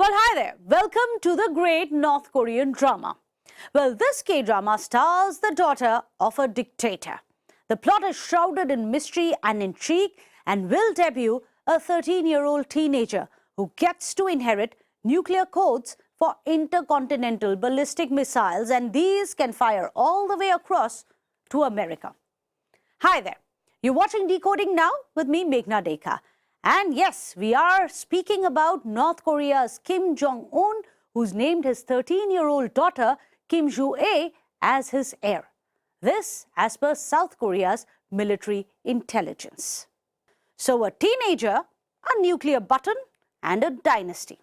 Well, hi there. Welcome to the great North Korean drama. Well, this K-drama stars the daughter of a dictator. The plot is shrouded in mystery and intrigue and will debut a 13-year-old teenager who gets to inherit nuclear codes for intercontinental ballistic missiles, and these can fire all the way across to America. Hi there. You're watching Decoding Now with me, Meghna Deka. And yes, we are speaking about North Korea's Kim Jong Un, who's named his 13-year-old daughter, Kim Joo-ae, as his heir. This as per South Korea's military intelligence. So a teenager, a nuclear button, and a dynasty.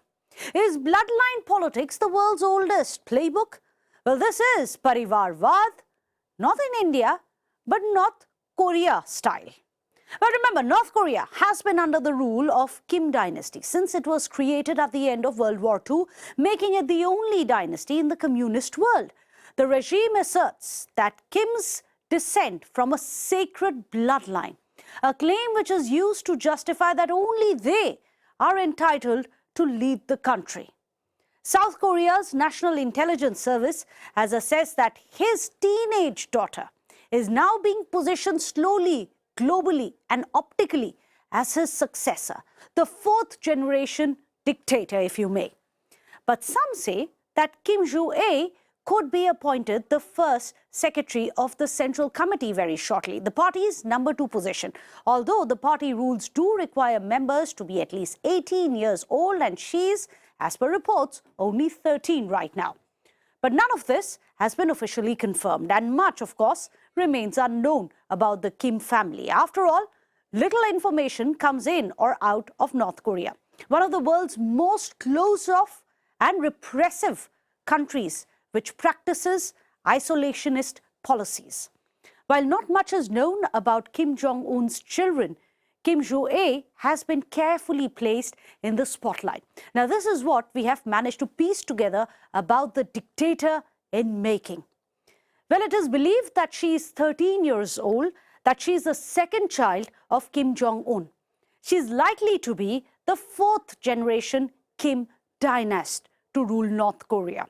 Is bloodline politics the world's oldest playbook? Well, this is Parivarvad, not in India, but North Korea style. But remember, North Korea has been under the rule of Kim dynasty since it was created at the end of World War II, making it the only dynasty in the communist world. The regime asserts that Kim's descent from a sacred bloodline, a claim which is used to justify that only they are entitled to lead the country. South Korea's National Intelligence Service has assessed that his teenage daughter is now being positioned slowly, globally and optically as his successor, the fourth generation dictator, if you may. But some say that Kim Joo-ae could be appointed the first secretary of the Central Committee very shortly, the party's number 2 position. Although the party rules do require members to be at least 18 years old, and she's, as per reports, only 13 right now. But none of this has been officially confirmed, and much, of course, remains unknown about the Kim family. After all, little information comes in or out of North Korea, one of the world's most closed-off and repressive countries which practices isolationist policies. While not much is known about Kim Jong-un's children, Kim Joo-ae has been carefully placed in the spotlight. Now, this is what we have managed to piece together about the dictator in making. Well, it is believed that she is 13 years old, that she is the second child of Kim Jong-un. She is likely to be the fourth generation Kim dynasty to rule North Korea.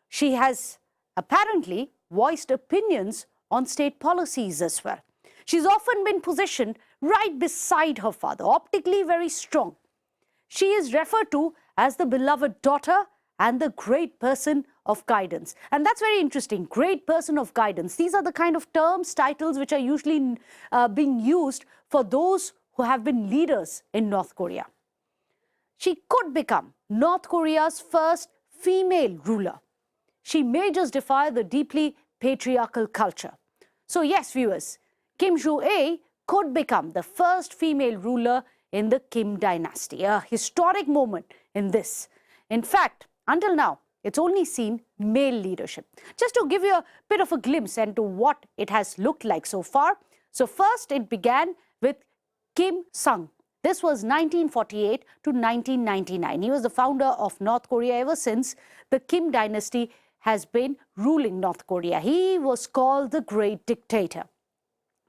She has apparently voiced opinions on state policies as well. She's often been positioned right beside her father, optically very strong. She is referred to as the beloved daughter and the great person of guidance. And that's very interesting, great person of guidance. These are the kind of terms, titles which are usually being used for those who have been leaders in North Korea. She could become North Korea's first female ruler. She may just defy the deeply patriarchal culture. So yes, viewers, Kim Joo-ae could become the first female ruler in the Kim dynasty, a historic moment in this. In fact, until now, it's only seen male leadership. Just to give you a bit of a glimpse into what it has looked like so far. So first, it began with Kim Sung. This was 1948 to 1999. He was the founder of North Korea ever since the Kim dynasty has been ruling North Korea. He was called the Great Dictator.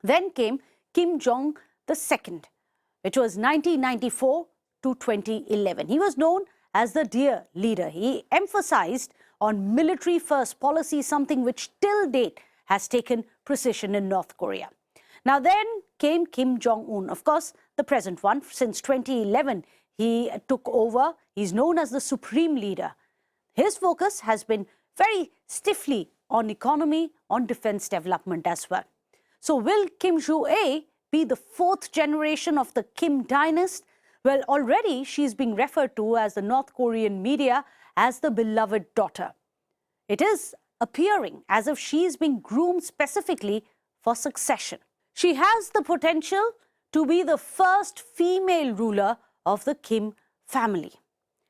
Then came Kim Jong II, which was 1994 to 2011. He was known as the dear leader. He emphasized on military first policy, something which till date has taken precision in North Korea. Now then came Kim Jong Un, of course, the present one. Since 2011, he took over. He's known as the supreme leader. His focus has been very stiffly on economy, on defense development as well. So will Kim Joo-ae be the fourth generation of the Kim dynasty? Well, already she's being referred to as the North Korean media as the beloved daughter. It is appearing as if she is being groomed specifically for succession. She has the potential to be the first female ruler of the Kim family.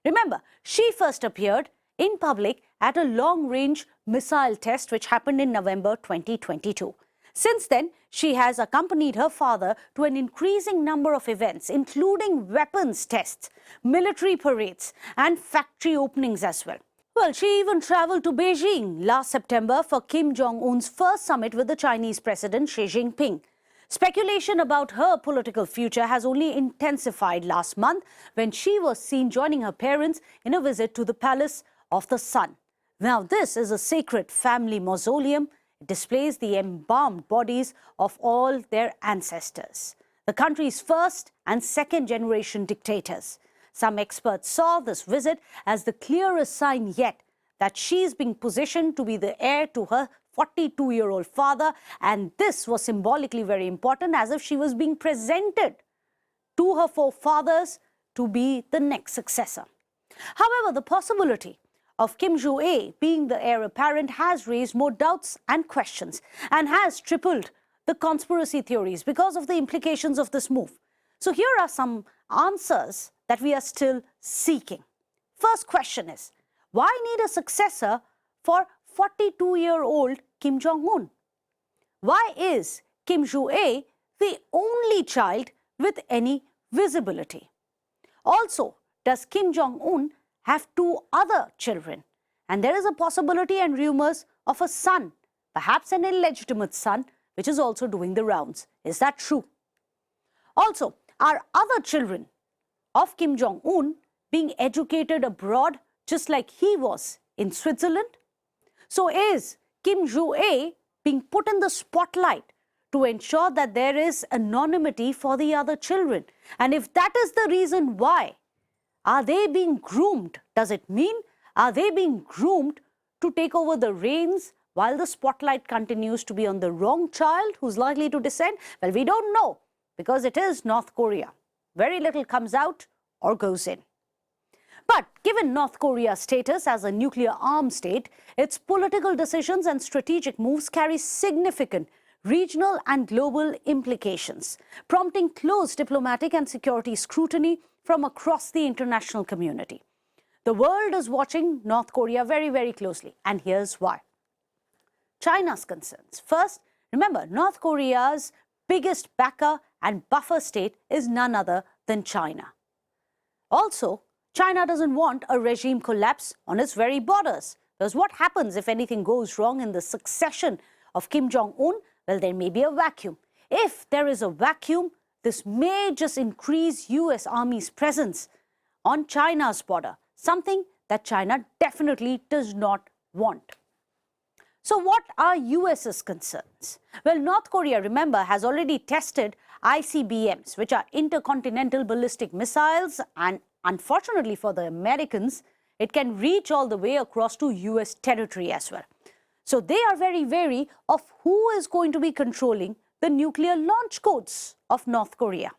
Remember, she first appeared in public at a long-range missile test which happened in November 2022. Since then, she has accompanied her father to an increasing number of events, including weapons tests, military parades, and factory openings as well. Well, she even traveled to Beijing last September for Kim Jong-un's first summit with the Chinese President Xi Jinping. Speculation about her political future has only intensified last month when she was seen joining her parents in a visit to the Palace of the Sun. Now, this is a sacred family mausoleum. It displays the embalmed bodies of all their ancestors, the country's first and second generation dictators. Some experts saw this visit as the clearest sign yet that she's being positioned to be the heir to her 42-year-old father, and this was symbolically very important, as if she was being presented to her forefathers to be the next successor. However, the possibility of Kim Jong-un being the heir apparent has raised more doubts and questions and has tripled the conspiracy theories because of the implications of this move. So here are some answers that we are still seeking. First question is, why need a successor for 42-year-old Kim Jong-un? Why is Kim Jong-un the only child with any visibility? Also, does Kim Jong-un have two other children? And there is a possibility and rumors of a son, perhaps an illegitimate son, which is also doing the rounds. Is that true? Also, are other children of Kim Jong-un being educated abroad just like he was in Switzerland? So is Kim Jong-un being put in the spotlight to ensure that there is anonymity for the other children? And if that is the reason why, are they being groomed? Does it mean, are they being groomed to take over the reins while the spotlight continues to be on the wrong child who's likely to descend? Well, we don't know, because it is North Korea. Very little comes out or goes in. But given North Korea's status as a nuclear armed state, its political decisions and strategic moves carry significant regional and global implications, prompting close diplomatic and security scrutiny from across the international community. The world is watching North Korea very, very closely, and here's why. China's concerns. First, remember, North Korea's biggest backer and buffer state is none other than China. Also, China doesn't want a regime collapse on its very borders. Because what happens if anything goes wrong in the succession of Kim Jong-un? Well, there may be a vacuum. If there is a vacuum, this may just increase US Army's presence on China's border, something that China definitely does not want. So what are US's concerns? Well, North Korea, remember, has already tested ICBMs, which are intercontinental ballistic missiles, and unfortunately for the Americans, it can reach all the way across to US territory as well. So they are very wary of who is going to be controlling the nuclear launch codes of North Korea.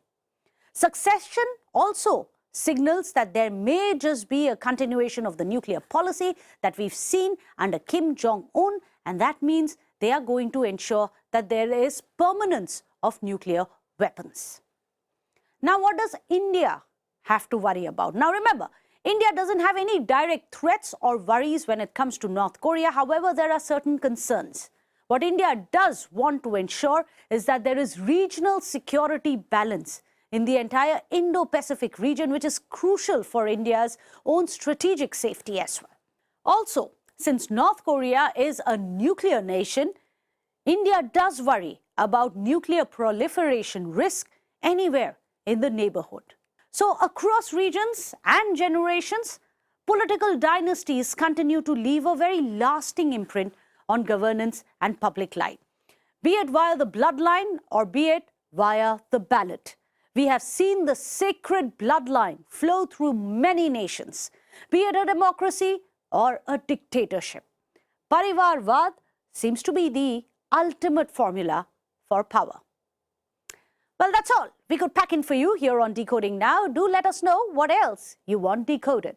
Succession also signals that there may just be a continuation of the nuclear policy that we've seen under Kim Jong-un, and that means they are going to ensure that there is permanence of nuclear weapons. Now, what does India have to worry about? Now, remember, India doesn't have any direct threats or worries when it comes to North Korea. However, there are certain concerns. What India does want to ensure is that there is regional security balance in the entire Indo-Pacific region, which is crucial for India's own strategic safety as well. Also, since North Korea is a nuclear nation, India does worry about nuclear proliferation risk anywhere in the neighborhood. So across regions and generations, political dynasties continue to leave a very lasting imprint on governance and public life, be it via the bloodline or be it via the ballot. We have seen the sacred bloodline flow through many nations, be it a democracy or a dictatorship. Parivarvad seems to be the ultimate formula for power. Well, that's all we could pack in for you here on Decoding Now. Do let us know what else you want decoded.